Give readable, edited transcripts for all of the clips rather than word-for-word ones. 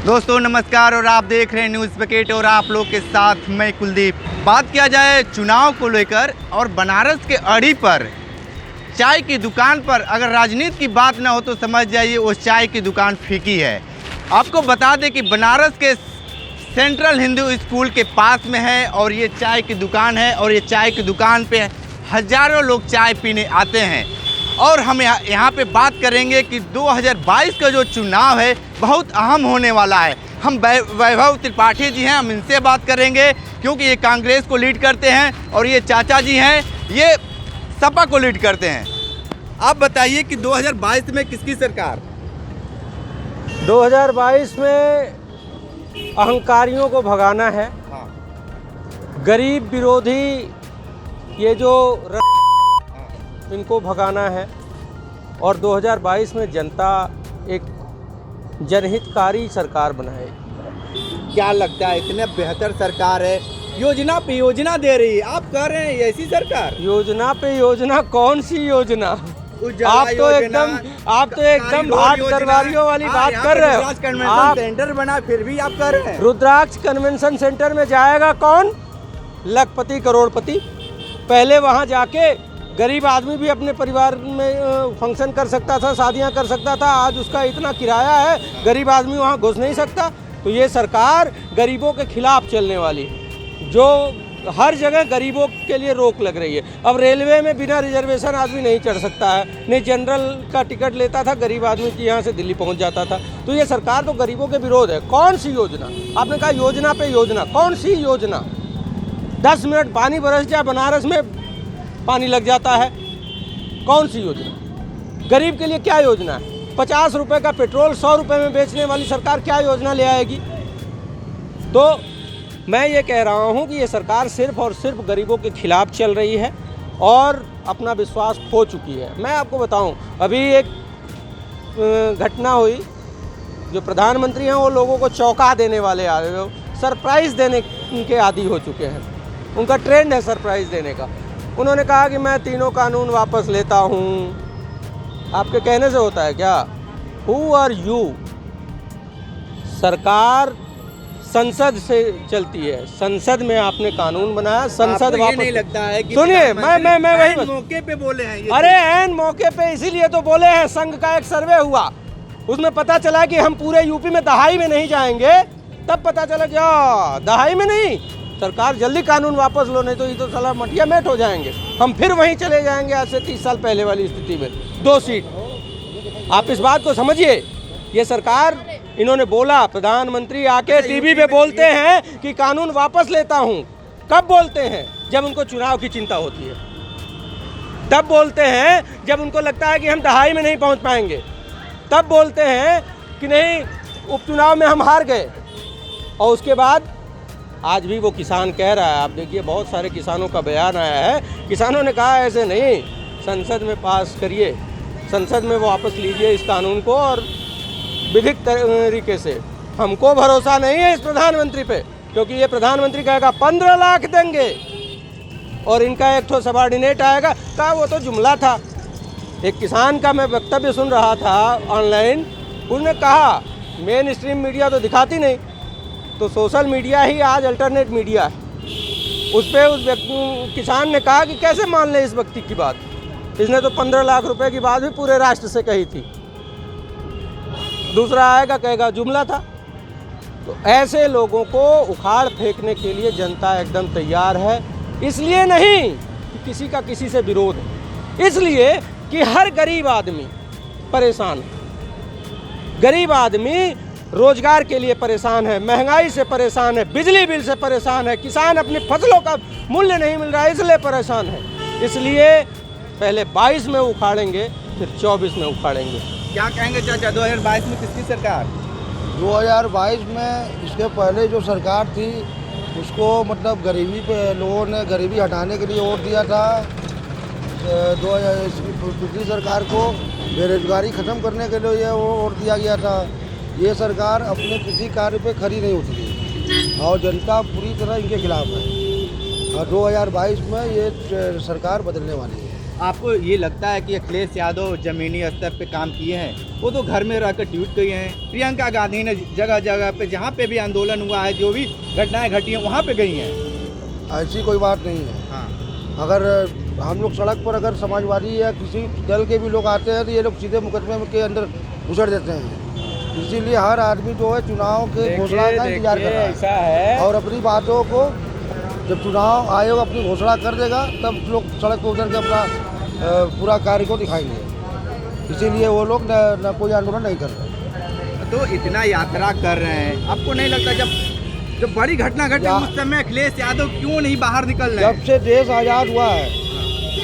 दोस्तों नमस्कार और आप देख रहे हैं न्यूज़ बकेट और आप लोग के साथ मैं कुलदीप। बात किया जाए चुनाव को लेकर और बनारस के अड़ी पर चाय की दुकान पर अगर राजनीति की बात ना हो तो समझ जाइए उस चाय की दुकान फीकी है। आपको बता दें कि बनारस के सेंट्रल हिंदू स्कूल के पास में है और ये चाय की दुकान है और ये चाय की दुकान पे हज़ारों लोग चाय पीने आते हैं। और हम यहाँ पे बात करेंगे कि 2022 का जो चुनाव है बहुत अहम होने वाला है। हम वैभव त्रिपाठी जी हैं, हम इनसे बात करेंगे क्योंकि ये कांग्रेस को लीड करते हैं और ये चाचा जी हैं, ये सपा को लीड करते हैं। आप बताइए कि 2022 में किसकी सरकार? 2022 में अहंकारियों को भगाना है। हाँ। गरीब विरोधी ये जो इनको भगाना है और 2022 में जनता एक जनहितकारी सरकार बनाएगी। क्या लगता है इतने बेहतर सरकार है, योजना पे योजना दे रही है, आप कह रहे हैं ऐसी सरकार? योजना पे योजना, कौन सी योजना? आप तो एकदम भाट दरबारियों वाली बात कर रहे हो। आप सेंटर बना फिर भी आप कह रहे हैं रुद्राक्ष कन्वेंशन सेंटर में जाएगा कौन? लखपति करोड़पति। पहले वहाँ जाके गरीब आदमी भी अपने परिवार में फंक्शन कर सकता था, शादियां कर सकता था। आज उसका इतना किराया है, गरीब आदमी वहां घुस नहीं सकता। तो ये सरकार गरीबों के खिलाफ चलने वाली है, जो हर जगह गरीबों के लिए रोक लग रही है। अब रेलवे में बिना रिजर्वेशन आदमी नहीं चढ़ सकता है, नहीं जनरल का टिकट लेता था गरीब आदमी की, यहाँ से दिल्ली पहुँच जाता था। तो ये सरकार तो गरीबों के विरोध है। कौन सी योजना? आपने कहा योजना पे योजना, कौन सी योजना? 10 मिनट पानी बरस जाए बनारस में पानी लग जाता है। कौन सी योजना? गरीब के लिए क्या योजना है? 50 रुपए का पेट्रोल 100 रुपए में बेचने वाली सरकार क्या योजना ले आएगी? तो मैं ये कह रहा हूँ कि ये सरकार सिर्फ और सिर्फ गरीबों के खिलाफ चल रही है और अपना विश्वास खो चुकी है। मैं आपको बताऊँ, अभी एक घटना हुई, जो प्रधानमंत्री हैं वो लोगों को चौंका देने वाले आ रहे हो, सरप्राइज़ देने के आदी हो चुके हैं। उनका ट्रेंड है सरप्राइज़ देने का। उन्होंने कहा कि मैं तीनों कानून वापस लेता हूँ। आपके कहने से होता है क्या? Who are you? सरकार संसद से चलती है, संसद में आपने कानून बनाया, संसद वापस। नहीं लगता है कि सुनिए, मैं वही मौके पे बोले हैं ये? अरे ऐन मौके पे इसीलिए तो बोले हैं। संघ का एक सर्वे हुआ, उसमें पता चला कि हम पूरे यूपी में दहाई में नहीं जाएंगे। तब पता चला क्या दहाई में नहीं, सरकार जल्दी कानून वापस लो, नहीं तो ये तो साला मटिया मेट हो जाएंगे। हम फिर वहीं चले जाएंगे आज से 30 साल पहले वाली स्थिति में, 2 सीट। आप इस बात को समझिए। ये सरकार, इन्होंने बोला, प्रधानमंत्री आके टीवी पे बोलते हैं कि कानून वापस लेता हूँ। कब बोलते हैं? जब उनको चुनाव की चिंता होती है, तब बोलते हैं। जब उनको लगता है कि हम दहाई में नहीं पहुँच पाएंगे, तब बोलते हैं कि नहीं उपचुनाव में हम हार गए। और उसके बाद आज भी वो किसान कह रहा है, आप देखिए बहुत सारे किसानों का बयान आया है। किसानों ने कहा ऐसे नहीं, संसद में पास करिए, संसद में वापस लीजिए इस कानून को और विधिक तरीके से। हमको भरोसा नहीं है इस प्रधानमंत्री पे, क्योंकि ये प्रधानमंत्री कहेगा 15 लाख देंगे और इनका एक तो सबॉर्डिनेट आएगा। कहा वो तो जुमला था। एक किसान का मैं वक्तव्य सुन रहा था ऑनलाइन, उसने कहा मेन स्ट्रीम मीडिया तो दिखाती नहीं, तो सोशल मीडिया ही आज अल्टरनेट मीडिया है। उस पर उस किसान ने कहा कि कैसे मान ले इस व्यक्ति की बात, इसने तो 15 लाख रुपए की बात भी पूरे राष्ट्र से कही थी। दूसरा आएगा कहेगा जुमला था। तो ऐसे लोगों को उखाड़ फेंकने के लिए जनता एकदम तैयार है। इसलिए नहीं कि किसी का किसी से विरोध है, इसलिए कि हर गरीब आदमी परेशान है। गरीब आदमी रोजगार के लिए परेशान है, महंगाई से परेशान है, बिजली बिल से परेशान है, किसान अपनी फसलों का मूल्य नहीं मिल रहा है इसलिए परेशान है। इसलिए पहले 22 में उखाड़ेंगे, फिर 24 में उखाड़ेंगे। क्या कहेंगे चाचा, 2022 में किसकी सरकार? 2022 में इसके पहले जो सरकार थी उसको मतलब गरीबी पे लोगों ने गरीबी हटाने के लिए वोट दिया था। 2000 पिछली सरकार को बेरोजगारी ख़त्म करने के लिए वो वोट दिया गया था। ये सरकार अपने किसी कार्य पे खरी नहीं उतरी और जनता पूरी तरह इनके खिलाफ है। और 2022 में ये सरकार बदलने वाली है। आपको ये लगता है कि अखिलेश यादव ज़मीनी स्तर पे काम किए हैं? वो तो घर में रहकर ट्वीट गई हैं। प्रियंका गांधी ने जगह जगह पे जहाँ पे भी आंदोलन हुआ है, जो भी घटनाएं घटी हैं, वहाँ पे गई हैं। ऐसी कोई बात नहीं है। हाँ, अगर हम लोग सड़क पर अगर समाजवादी या किसी दल के भी लोग आते हैं तो ये लोग सीधे मुकदमे के अंदर घुसड़ देते हैं। इसीलिए हर आदमी जो है चुनाव के घोषणा का इंतजार कर रहा ऐसा है और अपनी बातों को जब चुनाव आयोग अपनी घोषणा कर देगा तब लोग सड़क पर उतर के अपना पूरा कार्य को दिखाएंगे। इसीलिए वो लोग न कोई आंदोलन नहीं कर रहे। तो इतना यात्रा कर रहे हैं, आपको नहीं लगता जब बड़ी घटना घटी उस समय अखिलेश यादव क्यों नहीं बाहर निकल रहे हैं? जब से देश आज़ाद हुआ है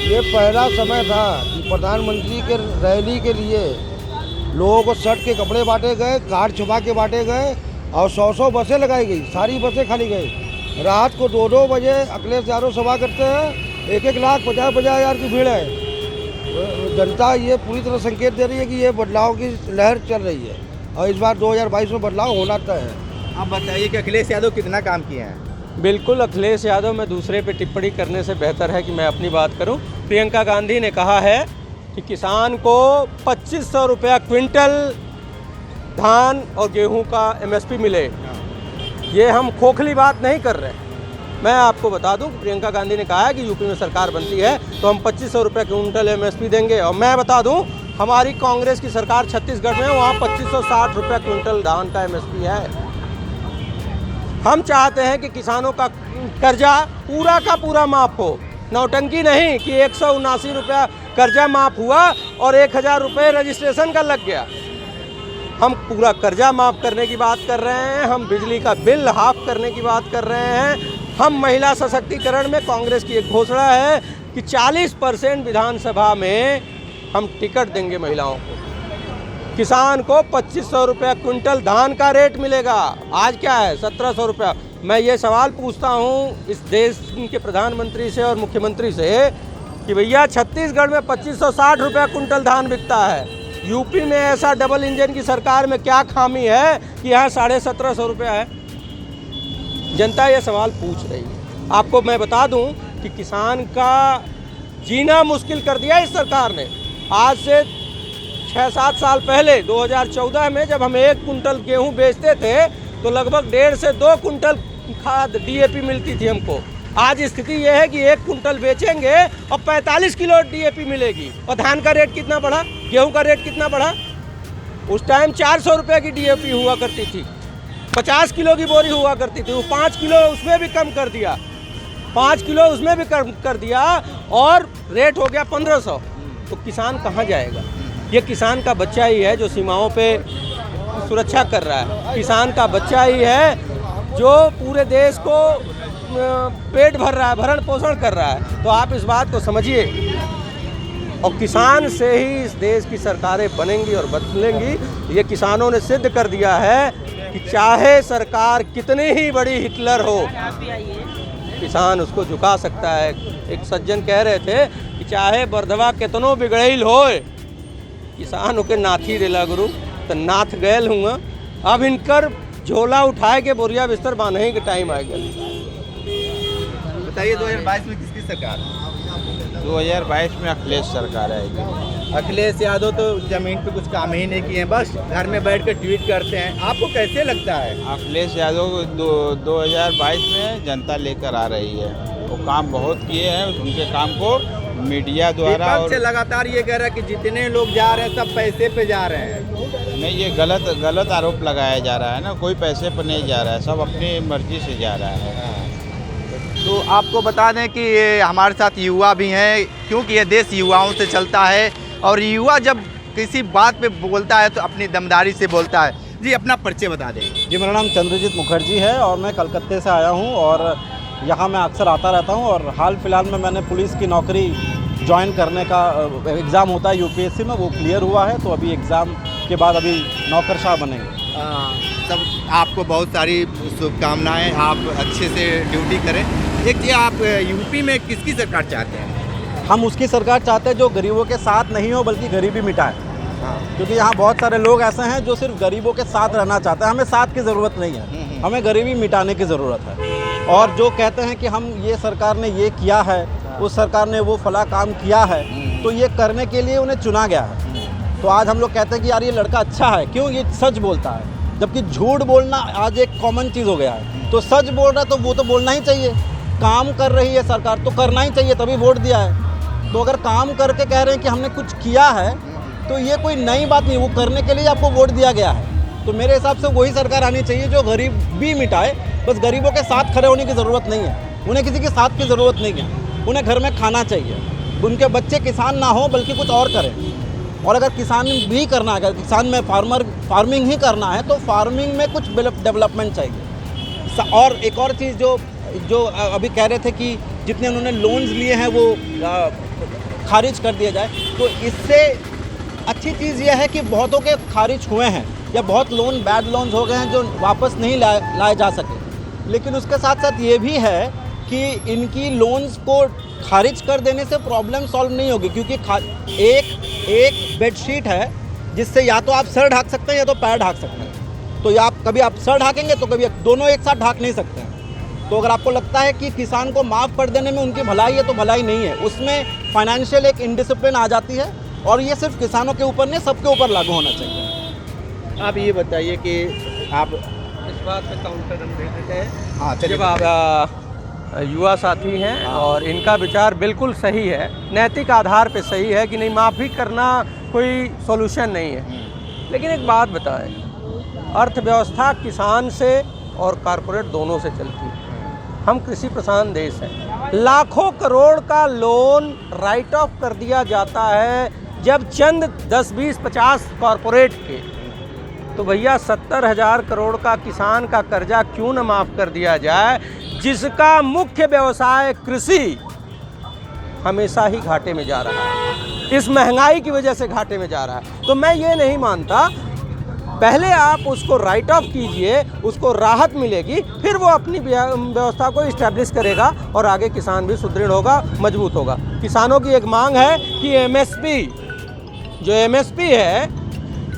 ये पहला समय था कि प्रधानमंत्री के रैली के लिए लोगों को शर्ट के कपड़े बांटे गए, कार्ड छुपा के बांटे गए और 100 बसें लगाई गई, सारी बसें खाली गई। रात को 2-2 बजे अखिलेश यादव सभा करते हैं, 1-1 लाख 50-50 हज़ार की भीड़ है। जनता ये पूरी तरह संकेत दे रही है कि ये बदलाव की लहर चल रही है और इस बार 2022 में बदलाव होना तय है। आप बताइए कि अखिलेश यादव कितना काम किए हैं? बिल्कुल, अखिलेश यादव में दूसरे पे टिप्पणी करने से बेहतर है कि मैं अपनी बात करूं। प्रियंका गांधी ने कहा है कि किसान को 2500 रुपया क्विंटल धान और गेहूं का MSP मिले। ये हम खोखली बात नहीं कर रहे। मैं आपको बता दूं कि प्रियंका गांधी ने कहा है कि यूपी में सरकार बनती है तो हम 2500 रुपये क्विंटल MSP देंगे। और मैं बता दूं हमारी कांग्रेस की सरकार छत्तीसगढ़ में, वहाँ 2560 रुपये क्विंटल धान का MSP है। हम चाहते हैं कि किसानों का कर्जा पूरा का पूरा माफ़ हो, नौटंकी नहीं कि 179 रुपया कर्जा माफ़ हुआ और 1000 रुपये रजिस्ट्रेशन का लग गया। हम पूरा कर्जा माफ़ करने की बात कर रहे हैं, हम बिजली का बिल हाफ करने की बात कर रहे हैं। हम महिला सशक्तिकरण में कांग्रेस की एक घोषणा है कि 40% विधानसभा में हम टिकट देंगे महिलाओं को। किसान को 2500 रुपया क्विंटल धान का रेट मिलेगा। आज क्या है 1700 रुपया। मैं ये सवाल पूछता हूँ इस देश के प्रधानमंत्री से और मुख्यमंत्री से कि भैया छत्तीसगढ़ में 2560 रुपया क्विंटल धान बिकता है, यूपी में ऐसा डबल इंजन की सरकार में क्या खामी है कि यहाँ 1750 रुपया है? जनता ये सवाल पूछ रही है। आपको मैं बता दूं कि किसान का जीना मुश्किल कर दिया इस सरकार ने। आज से 6-7 साल पहले 2014 में जब हम 1 कुंटल गेहूं बेचते थे तो लगभग 1.5 से 2 कुंटल खाद DAP मिलती थी हमको। आज स्थिति यह है कि 1 कुंटल बेचेंगे और 45 किलो DAP मिलेगी। और धान का रेट कितना बढ़ा, गेहूं का रेट कितना बढ़ा? उस टाइम 400 रुपये की DAP हुआ करती थी, 50 किलो की बोरी हुआ करती थी, वो 5 किलो उसमें भी कम कर दिया, 5 किलो उसमें भी कम कर दिया और रेट हो गया 1500। तो किसान कहाँ जाएगा? ये किसान का बच्चा ही है जो सीमाओं पे सुरक्षा कर रहा है, किसान का बच्चा ही है जो पूरे देश को पेट भर रहा है, भरण पोषण कर रहा है। तो आप इस बात को समझिए। और किसान से ही इस देश की सरकारें बनेंगी और बदलेंगी। ये किसानों ने सिद्ध कर दिया है कि चाहे सरकार कितनी ही बड़ी हिटलर हो, किसान उसको झुका सकता है। एक सज्जन कह रहे थे कि चाहे बर्धवा कितनो बिगड़ैल होए, किसान ओके नाथी देला गुरु। तो नाथ गैल हूँ, अब इनकर झोला उठाए के बोरिया बिस्तर बांधने के टाइम आ गया। बताइए 2022 में किसकी सरकार? 2022 में अखिलेश सरकार आएगी। अखिलेश यादव तो जमीन पे कुछ काम ही नहीं किए हैं, बस घर में बैठ कर ट्वीट करते हैं। आपको कैसे लगता है? अखिलेश यादव 2022 में जनता लेकर आ रही है। वो काम बहुत किए हैं, उनके काम को मीडिया द्वारा और लगातार ये कह रहा है कि जितने लोग जा रहे हैं सब पैसे पे जा रहे हैं। नहीं, ये गलत आरोप लगाया जा रहा है ना। कोई पैसे पर नहीं जा रहा है, सब अपनी मर्जी से जा रहा है। तो आपको बता दें कि ये हमारे साथ युवा भी हैं, क्योंकि ये देश युवाओं से चलता है और युवा जब किसी बात पे बोलता है तो अपनी दमदारी से बोलता है। जी अपना परिचय बता दें। जी मेरा नाम चंद्रजीत मुखर्जी है और मैं कलकत्ते से आया हूँ और यहाँ मैं अक्सर आता रहता हूँ। और हाल फिलहाल में मैंने पुलिस की नौकरी ज्वाइन करने का एग्ज़ाम होता है UPSC में, वो क्लियर हुआ है। तो अभी एग्ज़ाम के बाद अभी नौकरशाह बनेंगे। सब आपको बहुत सारी शुभकामनाएं, आप अच्छे से ड्यूटी करें। एक जी आप यूपी में किसकी सरकार चाहते हैं? हम उसकी सरकार चाहते हैं जो गरीबों के साथ नहीं हो बल्कि गरीबी मिटाए। क्योंकि यहाँ बहुत सारे लोग ऐसे हैं जो सिर्फ गरीबों के साथ रहना चाहते हैं। हमें साथ की ज़रूरत नहीं है, हमें गरीबी मिटाने की ज़रूरत है। और जो कहते हैं कि हम ये सरकार ने ये किया है, उस सरकार ने वो फला काम किया है, तो ये करने के लिए उन्हें चुना गया है। तो आज हम लोग कहते हैं कि यार ये लड़का अच्छा है, क्यों, ये सच बोलता है। जबकि झूठ बोलना आज एक कॉमन चीज़ हो गया है। तो सच बोल रहा है तो वो तो बोलना ही चाहिए। काम कर रही है सरकार तो करना ही चाहिए, तभी वोट दिया है। तो अगर काम करके कह रहे हैं कि हमने कुछ किया है तो ये कोई नई बात नहीं, वो करने के लिए आपको वोट दिया गया है। तो मेरे हिसाब से वही सरकार आनी चाहिए जो गरीबी मिटाए। बस गरीबों के साथ खड़े होने की ज़रूरत नहीं है, उन्हें किसी के साथ की ज़रूरत नहीं है। उन्हें घर में खाना चाहिए, उनके बच्चे किसान ना हो बल्कि कुछ और करें। और अगर किसान भी करना है, अगर किसान में फार्मिंग ही करना है तो फार्मिंग में कुछ डेवलपमेंट चाहिए। और एक और चीज़ जो अभी कह रहे थे कि जितने उन्होंने लोन्स लिए हैं वो खारिज कर दिया जाए, तो इससे अच्छी चीज़ यह है कि बहुतों के खारिज हुए हैं या बहुत लोन बैड लोन्स हो गए हैं जो वापस नहीं लाए जा सके। लेकिन उसके साथ साथ ये भी है कि इनकी लोन्स को खारिज कर देने से प्रॉब्लम सॉल्व नहीं होगी, क्योंकि एक बेडशीट है जिससे या तो आप सर ढक सकते हैं या तो पैर ढक सकते हैं। तो या कभी आप सर ढकेंगे तो कभी दोनों एक साथ ढक नहीं सकते हैं। तो अगर आपको लगता है कि किसान को माफ़ कर देने में उनकी भलाई है तो भलाई नहीं है, उसमें फाइनेंशियल एक इनडिसिप्लिन आ जाती है। और ये सिर्फ किसानों के ऊपर नहीं, सबके ऊपर लागू होना चाहिए। आप ये बताइए कि आप इस बात पे काउंटर हम दे देते हैं। हाँ चलिए जब आप युवा साथी हैं और इनका विचार बिल्कुल सही है, नैतिक आधार पे सही है कि नहीं, माफ़ी करना कोई सॉल्यूशन नहीं है। लेकिन एक बात बताएं, अर्थव्यवस्था किसान से और कॉरपोरेट दोनों से चलती है। हम कृषि प्रधान देश हैं। लाखों करोड़ का लोन राइट ऑफ कर दिया जाता है जब चंद 10, 20, 50 कॉरपोरेट के। तो भैया 70,000 करोड़ का किसान का कर्जा क्यों न माफ़ कर दिया जाए, जिसका मुख्य व्यवसाय कृषि हमेशा ही घाटे में जा रहा है, इस महंगाई की वजह से घाटे में जा रहा है। तो मैं ये नहीं मानता, पहले आप उसको राइट ऑफ कीजिए, उसको राहत मिलेगी, फिर वो अपनी व्यवस्था को इस्टेब्लिश करेगा और आगे किसान भी सुदृढ़ होगा, मजबूत होगा। किसानों की एक मांग है कि एमएसपी है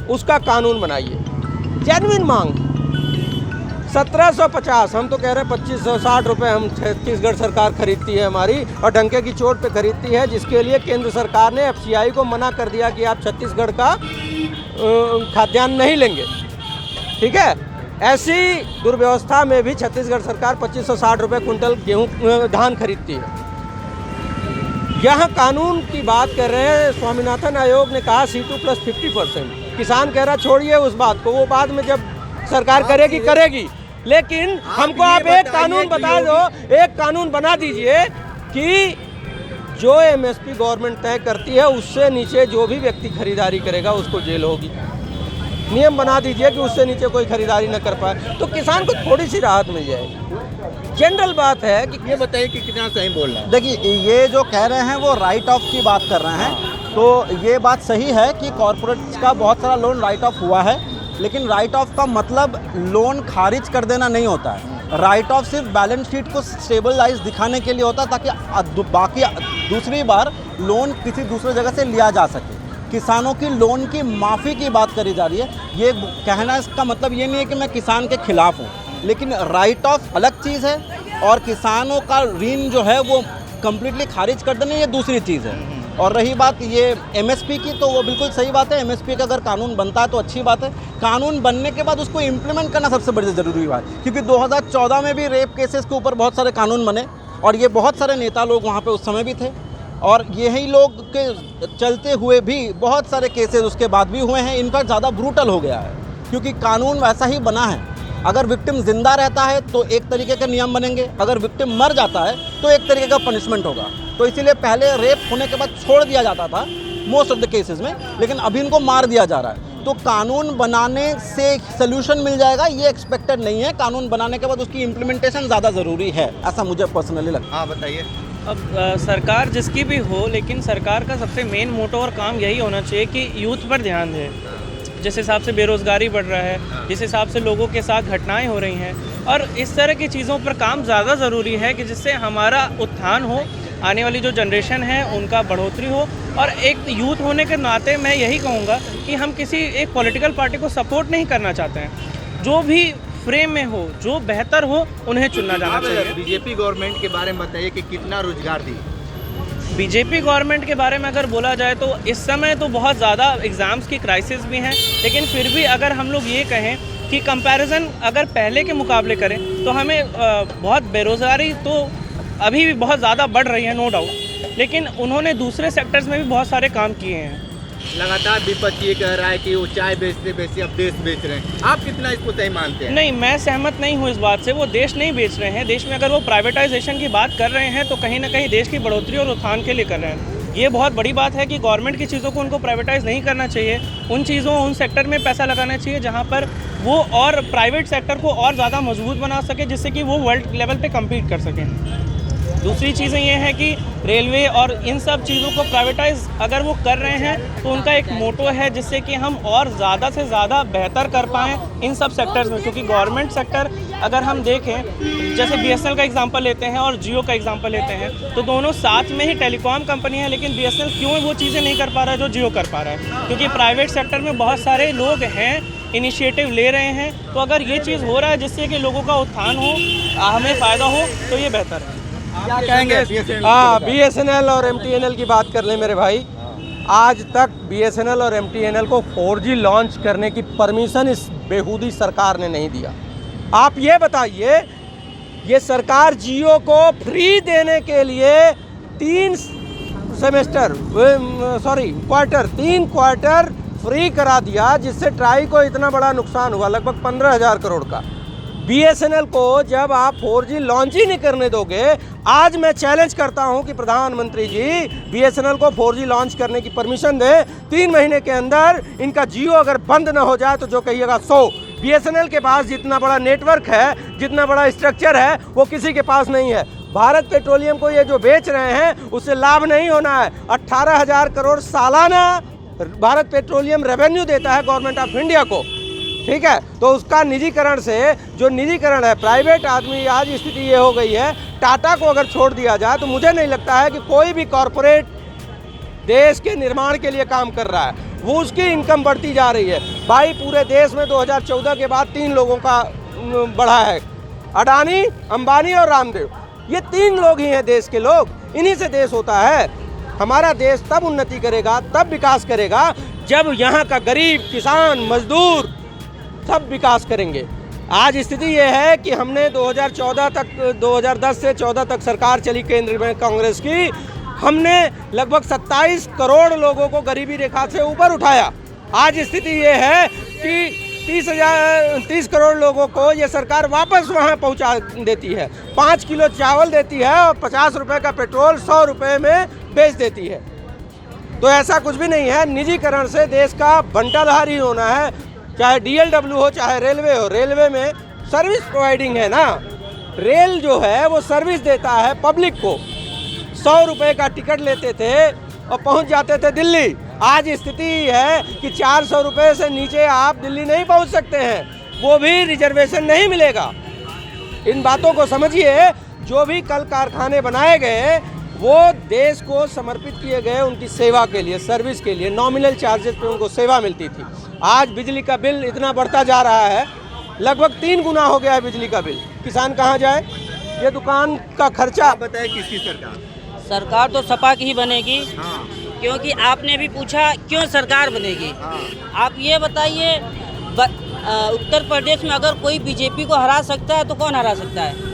उसका कानून बनाइए, जेन्युइन मांग। 1750, हम तो कह रहे हैं 2560 रुपये हम छत्तीसगढ़ सरकार खरीदती है हमारी, और डंके की चोट पे खरीदती है, जिसके लिए केंद्र सरकार ने एफसीआई को मना कर दिया कि आप छत्तीसगढ़ का खाद्यान्न नहीं लेंगे। ठीक है, ऐसी दुर्व्यवस्था में भी छत्तीसगढ़ सरकार 2560 रुपये कुंटल धान खरीदती है। यहाँ कानून की बात कर रहे हैं, स्वामीनाथन आयोग ने कहा C2+ 50%। किसान कह रहा छोड़िए उस बात को, वो बाद में जब सरकार करेगी। लेकिन हमको आप एक कानून बता दो, एक कानून बना दीजिए कि जो एमएसपी गवर्नमेंट तय करती है उससे नीचे जो भी व्यक्ति खरीदारी करेगा उसको जेल होगी। नियम बना दीजिए कि उससे नीचे कोई खरीदारी न कर पाए, तो किसान को थोड़ी सी राहत मिल जाएगी। जनरल बात है कि ये बताइए कि कितना सही बोल रहा है। देखिए, ये जो कह रहे हैं वो राइट ऑफ की बात कर रहे हैं, तो ये बात सही है कि कॉर्पोरेट्स का बहुत सारा लोन राइट ऑफ हुआ है। लेकिन राइट ऑफ का मतलब लोन खारिज कर देना नहीं होता है। राइट ऑफ सिर्फ बैलेंस शीट को स्टेबलाइज दिखाने के लिए होता है, ताकि बाकी दूसरी बार लोन किसी दूसरे जगह से लिया जा सके। किसानों की लोन की माफ़ी की बात करी जा रही है। ये कहना, इसका मतलब ये नहीं है कि मैं किसान के खिलाफ हूँ, लेकिन राइट ऑफ अलग चीज़ है और किसानों का ऋण जो है वो कम्प्लीटली खारिज कर देना, ये दूसरी चीज़ है। और रही बात ये एमएसपी की, तो वो बिल्कुल सही बात है। एमएसपी का अगर कानून बनता है तो अच्छी बात है। कानून बनने के बाद उसको इम्प्लीमेंट करना सबसे बड़ी ज़रूरी बात है, क्योंकि 2014 में भी रेप केसेस के ऊपर बहुत सारे कानून बने और ये बहुत सारे नेता लोग वहाँ पे उस समय भी थे, और यही लोग के चलते हुए भी बहुत सारे केसेस उसके बाद भी हुए हैं। इनका ज़्यादा ब्रूटल हो गया है, क्योंकि कानून वैसा ही बना है। अगर विक्टिम जिंदा रहता है तो एक तरीके के नियम बनेंगे, अगर विक्टिम मर जाता है तो एक तरीके का पनिशमेंट होगा। तो इसीलिए पहले रेप होने के बाद छोड़ दिया जाता था मोस्ट ऑफ द केसेस में, लेकिन अभी इनको मार दिया जा रहा है। तो कानून बनाने से सल्यूशन मिल जाएगा ये एक्सपेक्टेड नहीं है। कानून बनाने के बाद उसकी इम्प्लीमेंटेशन ज़्यादा ज़रूरी है, ऐसा मुझे पर्सनली लगता है। हाँ बताइए। अब सरकार जिसकी भी हो, लेकिन सरकार का सबसे मेन मोटो और काम यही होना चाहिए कि यूथ पर ध्यान दें। जिस हिसाब से बेरोज़गारी बढ़ रहा है, जिस हिसाब से लोगों के साथ घटनाएं हो रही हैं, और इस तरह की चीज़ों पर काम ज़्यादा ज़रूरी है कि जिससे हमारा उत्थान हो, आने वाली जो जनरेशन है उनका बढ़ोतरी हो। और एक यूथ होने के नाते मैं यही कहूँगा कि हम किसी एक पॉलिटिकल पार्टी को सपोर्ट नहीं करना चाहते हैं। जो भी फ्रेम में हो, जो बेहतर हो, उन्हें चुनना जाना चाहिए। बीजेपी गवर्नमेंट के बारे में बताइए कि कितना रोजगार दी। बीजेपी गवर्नमेंट के बारे में अगर बोला जाए तो इस समय तो बहुत ज़्यादा एग्ज़ाम्स की क्राइसिस भी हैं, लेकिन फिर भी अगर हम लोग ये कहें कि कंपैरिजन अगर पहले के मुकाबले करें तो हमें बहुत बेरोज़गारी तो अभी भी बहुत ज़्यादा बढ़ रही है, नो डाउट, लेकिन उन्होंने दूसरे सेक्टर्स में भी बहुत सारे काम किए हैं। लगातार विपक्ष ये कह रहा है कि वो चाय बेचते बेचते अब देश बेच रहे हैं, आप कितना इसको सही मानते हैं? नहीं, मैं सहमत नहीं हूँ इस बात से। वो देश नहीं बेच रहे हैं। देश में अगर वो प्राइवेटाइजेशन की बात कर रहे हैं तो कहीं ना कहीं देश की बढ़ोतरी और उत्थान के लिए कर रहे हैं। ये बहुत बड़ी बात है कि गवर्नमेंट की चीज़ों को उनको प्राइवेटाइज नहीं करना चाहिए। उन चीज़ों उन सेक्टर में पैसा लगाना चाहिए जहाँ पर वो और प्राइवेट सेक्टर को और ज़्यादा मजबूत बना सके, जिससे कि वो वर्ल्ड लेवल पे कम्पीट कर सकें। दूसरी चीज़ें ये हैं कि रेलवे और इन सब चीज़ों को प्राइवेटाइज अगर वो कर रहे हैं तो उनका एक मोटो है जिससे कि हम और ज़्यादा से ज़्यादा बेहतर कर पाएँ इन सब सेक्टर्स में। क्योंकि गवर्नमेंट सेक्टर अगर हम देखें, जैसे BSNL का एग्जांपल लेते हैं और जियो का एग्जांपल लेते हैं, तो दोनों साथ में ही टेलीकॉम कंपनी है, लेकिन BSNL क्यों वो चीज़ें नहीं कर पा रहा है जो जियो कर पा रहा है? क्योंकि प्राइवेट सेक्टर में बहुत सारे लोग हैं, इनिशिएटिव ले रहे हैं। तो अगर ये चीज़ हो रहा है जिससे कि लोगों का उत्थान हो, हमें फ़ायदा हो, तो ये बेहतर है। क्या कहेंगे? हाँ, BSNL और MTNL की बात कर लें मेरे भाई। आज तक BSNL और MTNL को 4G लॉन्च करने की परमिशन इस बेहूदी सरकार ने नहीं दिया। आप ये बताइए, ये सरकार जियो को फ्री देने के लिए 3 क्वार्टर फ्री करा दिया, जिससे ट्राई को इतना बड़ा नुकसान हुआ, लगभग 15,000 करोड़ का। BSNL को जब आप 4G लॉन्च ही नहीं करने दोगे, आज मैं चैलेंज करता हूं कि प्रधानमंत्री जी BSNL को 4G लॉन्च करने की परमिशन दें। 3 महीने के अंदर इनका जियो अगर बंद ना हो जाए तो जो कहिएगा सो। BSNL के पास जितना बड़ा नेटवर्क है, जितना बड़ा स्ट्रक्चर है, वो किसी के पास नहीं है। भारत पेट्रोलियम को ये जो बेच रहे हैं उससे लाभ नहीं होना है। 18,000 करोड़ सालाना भारत पेट्रोलियम रेवेन्यू देता है गवर्नमेंट ऑफ इंडिया को, ठीक है। तो उसका निजीकरण से, जो निजीकरण है, प्राइवेट आदमी, आज स्थिति ये हो गई है, टाटा को अगर छोड़ दिया जाए तो मुझे नहीं लगता है कि कोई भी कॉरपोरेट देश के निर्माण के लिए काम कर रहा है, वो उसकी इनकम बढ़ती जा रही है। भाई पूरे देश में 2014 के बाद 3 लोगों का बढ़ा है, अडानी, अंबानी और रामदेव। ये 3 लोग ही हैं देश के लोग, इन्हीं से देश होता है। हमारा देश तब उन्नति करेगा, तब विकास करेगा, जब यहाँ का गरीब, किसान, मजदूर सब विकास करेंगे। आज स्थिति ये है कि हमने 2010 से 14 तक सरकार चली केंद्र में कांग्रेस की, हमने लगभग 27 करोड़ लोगों को गरीबी रेखा से ऊपर उठाया। आज स्थिति ये है कि 30 करोड़ लोगों को ये सरकार वापस वहाँ पहुँचा देती है। 5 किलो चावल देती है और 50 रुपये का पेट्रोल 100 रुपये में बेच देती है। तो ऐसा कुछ भी नहीं है। निजीकरण से देश का बंटाधार ही होना है, चाहे DLW हो, चाहे रेलवे हो। रेलवे में सर्विस प्रोवाइडिंग है ना, रेल जो है वो सर्विस देता है पब्लिक को। 100 रुपये का टिकट लेते थे और पहुंच जाते थे दिल्ली। आज स्थिति है कि 400 रुपये से नीचे आप दिल्ली नहीं पहुंच सकते हैं, वो भी रिजर्वेशन नहीं मिलेगा। इन बातों को समझिए। जो भी कल कारखाने बनाए गए वो देश को समर्पित किए गए उनकी सेवा के लिए, सर्विस के लिए। नॉमिनल चार्जेस पे उनको सेवा मिलती थी। आज बिजली का बिल इतना बढ़ता जा रहा है, लगभग 3 गुना हो गया है बिजली का बिल। किसान कहाँ जाए? ये दुकान का खर्चा। आप बताइए किसकी सरकार? सरकार तो सपा की ही बनेगी। हाँ। क्योंकि आपने भी पूछा क्यों सरकार बनेगी। हाँ। आप ये बताइए, उत्तर प्रदेश में अगर कोई बीजेपी को हरा सकता है तो कौन हरा सकता है?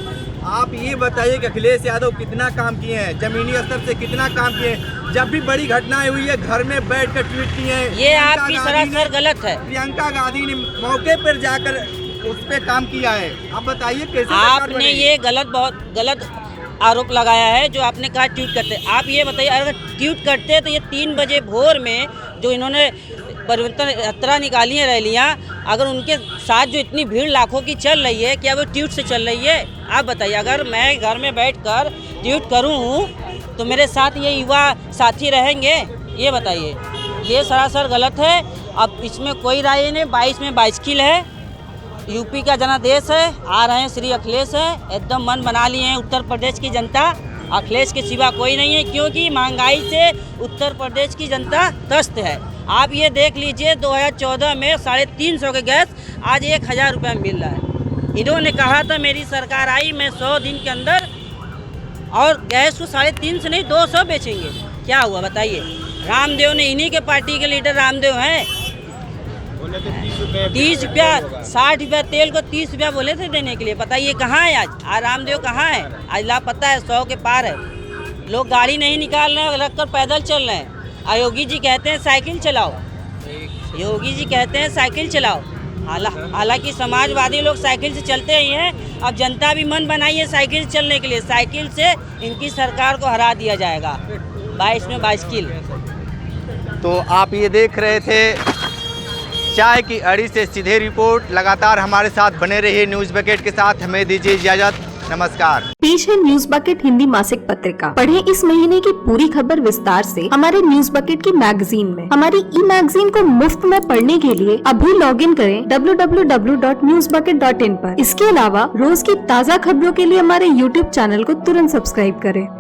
आप ये बताइए कि अखिलेश यादव कितना काम किए हैं, जमीनी स्तर से कितना काम किए हैं। जब भी बड़ी घटनाएं हुई है घर में बैठ कर ट्वीट किए हैं। ये आपकी सरासर गलत है। प्रियंका गांधी ने मौके पर जाकर उस पर काम किया है। आप बताइए कैसे आपने ये बहुत गलत आरोप लगाया है जो आपने कहा ट्वीट करते। आप ये बताइए, अगर ट्वीट करते तो ये 3 बजे भोर में जो इन्होंने परिवर्तन यात्रा निकाली है, रैलियाँ, अगर उनके साथ जो इतनी भीड़ लाखों की चल रही है, क्या वो ट्वीट से चल रही है? आप बताइए। अगर मैं घर में बैठकर ट्वीट करूं तो मेरे साथ ये युवा साथी रहेंगे? ये बताइए। ये सरासर गलत है। अब इसमें कोई राय नहीं। 22 में बाइसिकल है, यूपी का जनादेश है, आ रहे हैं श्री अखिलेश है, एकदम मन बना लिए हैं उत्तर प्रदेश की जनता। अखिलेश के सिवा कोई नहीं है, क्योंकि महंगाई से उत्तर प्रदेश की जनता त्रस्त है। आप ये देख लीजिए, 2014 में 350 के गैस आज 1000 रुपये में मिल रहा है। इन्होंने कहा था मेरी सरकार आई, मैं 100 दिन के अंदर और गैस को 350 से नहीं 200 बेचेंगे। क्या हुआ बताइए? रामदेव ने, इन्हीं के पार्टी के लीडर रामदेव हैं। बोले तो 30 रुपये, 30 रुपया, 60 रुपया तेल को 30 रुपया बोले थे देने के लिए। बताइए कहाँ है आज रामदेव कहाँ है? आज लापता है, 100 के पार है। लोग गाड़ी नहीं निकाल रहे हैं, रख कर पैदल चल रहे हैं। योगी जी कहते हैं साइकिल चलाओ, योगी जी कहते हैं साइकिल चलाओ। हालांकि समाजवादी लोग साइकिल से चलते ही हैं। अब जनता भी मन बनाई है साइकिल से चलने के लिए। साइकिल से इनकी सरकार को हरा दिया जाएगा 22 में 22 किल। तो आप ये देख रहे थे चाय की अड़ी से सीधे रिपोर्ट। लगातार हमारे साथ बने रहिए न्यूज़ बकेट के साथ। हमें दीजिए इजाजत, नमस्कार। पेश है न्यूज़ बकेट हिंदी मासिक पत्रिका। पढ़ें इस महीने की पूरी खबर विस्तार से हमारे न्यूज़ बकेट की मैगजीन में। हमारी ई मैगजीन को मुफ्त में पढ़ने के लिए अभी लॉगिन करें www.newsbucket.in पर। इसके अलावा रोज की ताज़ा खबरों के लिए हमारे YouTube चैनल को तुरंत सब्सक्राइब करें।